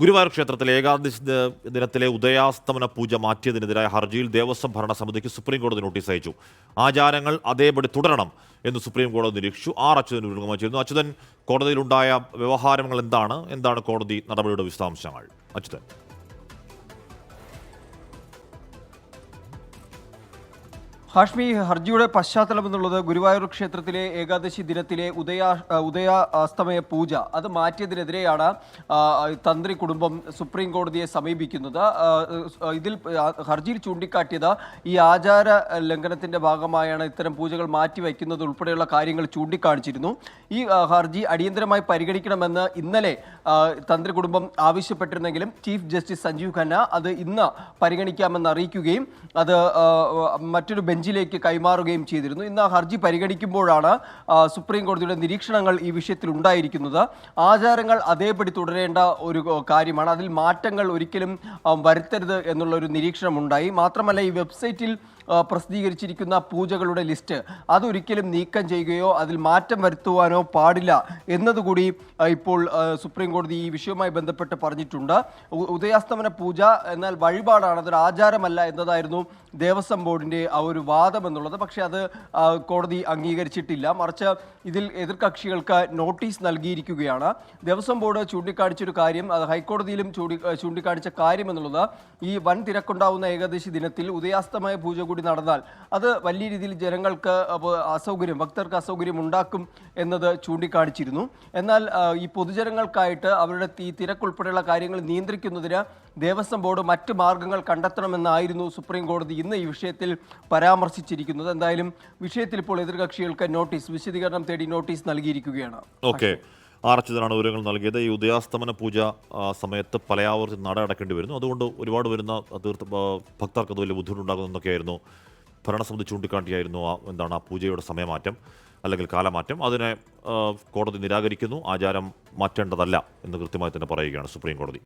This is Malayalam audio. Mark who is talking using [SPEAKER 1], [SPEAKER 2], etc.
[SPEAKER 1] ഗുരുവായൂർ ക്ഷേത്രത്തിലെ ഏകാദശി ദിനത്തിലെ ഉദയാസ്തമന പൂജ മാറ്റിയതിനെതിരായ ഹർജിയിൽ ദേവസ്വം ഭരണസമിതിക്ക് സുപ്രീംകോടതി നോട്ടീസ് അയച്ചു. ആചാരങ്ങൾ അതേപടി തുടരണം എന്ന് സുപ്രീംകോടതി നിരീക്ഷിച്ചു. അച്യുതൻ ഉരുങ്ങുമായിരുന്നു. അച്യുതൻ, കോടതിയിലുണ്ടായ വ്യവഹാരങ്ങൾ എന്താണ് കോടതി നടപടിയുടെ വിശദാംശങ്ങൾ? അച്യുതൻ.
[SPEAKER 2] ഹാഷ്മി, ഹർജിയുടെ പശ്ചാത്തലം എന്നുള്ളത് ഗുരുവായൂർ ക്ഷേത്രത്തിലെ ഏകാദശി ദിനത്തിലെ ഉദയാസ്തമയ പൂജ അത് മാറ്റിയതിനെതിരെയാണ് തന്ത്രി കുടുംബം സുപ്രീം കോടതിയെ സമീപിക്കുന്നത്. ഇതിൽ ഹർജിയിൽ ചൂണ്ടിക്കാട്ടിയത് ഈ ആചാര ലംഘനത്തിന്റെ ഭാഗമായാണ് ഇത്തരം പൂജകൾ മാറ്റിവെക്കുന്നത് ഉൾപ്പെടെയുള്ള കാര്യങ്ങൾ ചൂണ്ടിക്കാണിച്ചിരുന്നു. ഈ ഹർജി അടിയന്തരമായി പരിഗണിക്കണമെന്ന് ഇന്നലെ തന്ത്രി കുടുംബം ആവശ്യപ്പെട്ടിരുന്നെങ്കിലും ചീഫ് ജസ്റ്റിസ് സഞ്ജീവ് ഖന്ന അത് ഇന്ന് പരിഗണിക്കാമെന്ന് അറിയിക്കുകയും അത് മറ്റൊരു ബെഞ്ചിലേക്ക് കൈമാറുകയും ചെയ്തിരുന്നു. ഇന്ന് ഹർജി പരിഗണിക്കുമ്പോഴാണ് സുപ്രീം കോടതിയുടെ നിരീക്ഷണങ്ങൾ ഈ വിഷയത്തിൽ ഉണ്ടായിരിക്കുന്നത്. ആചാരങ്ങൾ അതേപടി തുടരേണ്ട ഒരു കാര്യമാണ്, അതിൽ മാറ്റങ്ങൾ ഒരിക്കലും വരുത്തരുത് എന്നുള്ള ഒരു നിരീക്ഷണം ഉണ്ടായി. മാത്രമല്ല, ഈ വെബ്സൈറ്റിൽ പ്രസിദ്ധീകരിച്ചിരിക്കുന്ന പൂജകളുടെ ലിസ്റ്റ് അതൊരിക്കലും നീക്കം ചെയ്യുകയോ അതിൽ മാറ്റം വരുത്തുവാനോ പാടില്ല എന്നതുകൂടി ഇപ്പോൾ സുപ്രീം കോടതി ഈ വിഷയവുമായി ബന്ധപ്പെട്ട് പറഞ്ഞിട്ടുണ്ട്. ഉദയാസ്തമന പൂജ എന്നാൽ വഴിപാടാണ്, അതൊരു ആചാരമല്ല എന്നതായിരുന്നു ദേവസ്വം ബോർഡിൻ്റെ ആ ഒരു വാദം എന്നുള്ളത്. പക്ഷേ അത് കോടതി അംഗീകരിച്ചിട്ടില്ല. മറിച്ച് ഇതിൽ എതിർകക്ഷികൾക്ക് നോട്ടീസ് നൽകിയിരിക്കുകയാണ്. ദേവസ്വം ബോർഡ് ചൂണ്ടിക്കാണിച്ചൊരു കാര്യം, അത് ഹൈക്കോടതിയിലും ചൂണ്ടിക്കാണിച്ച കാര്യം എന്നുള്ളത് ഈ വൻ തിരക്കുണ്ടാവുന്ന ഏകാദശി ദിനത്തിൽ ഉദയാസ്തമയ പൂജ കൂടി നടന്നാൽ അത് വലിയ രീതിയിൽ ജനങ്ങൾക്ക് ഭക്തർക്ക് അസൗകര്യം ഉണ്ടാക്കും എന്നത് ചൂണ്ടിക്കാണിച്ചിരുന്നു. എന്നാൽ ഈ പൊതുജനങ്ങൾക്കായിട്ട് അവരുടെ ഈ തിരക്കുൾപ്പെടെയുള്ള കാര്യങ്ങൾ നിയന്ത്രിക്കുന്നതിന് ദേവസ്വം ബോർഡ് മറ്റ് മാർഗങ്ങൾ കണ്ടെത്തണമെന്നായിരുന്നു സുപ്രീം കോടതി ഇന്ന് ഈ വിഷയത്തിൽ പരാമർശിച്ചിരിക്കുന്നത്. എന്തായാലും വിഷയത്തിൽ ഇപ്പോൾ എതിർകക്ഷികൾക്ക് വിശദീകരണം തേടി നോട്ടീസ് നൽകിയിരിക്കുകയാണ്.
[SPEAKER 1] ഓക്കെ, അച്യുതനാണ് വിവരങ്ങൾ നൽകിയത്. ഈ ഉദയാസ്തമന പൂജ സമയത്ത് പലയാവർത്തി നട അടക്കേണ്ടി വരുന്നു. അതുകൊണ്ട് ഒരുപാട് വരുന്ന ഭക്തർക്ക് അത് വലിയ ബുദ്ധിമുട്ടുണ്ടാകുന്നതൊക്കെയായിരുന്നു ഭരണസമിതി ചൂണ്ടിക്കാട്ടിയായിരുന്നു ആ പൂജയുടെ സമയമാറ്റം അല്ലെങ്കിൽ കാലമാറ്റം. അതിനെ കോടതി നിരാകരിക്കുന്നു. ആചാരം മാറ്റേണ്ടതല്ല എന്ന് കൃത്യമായി തന്നെ പറയുകയാണ് സുപ്രീം കോടതി.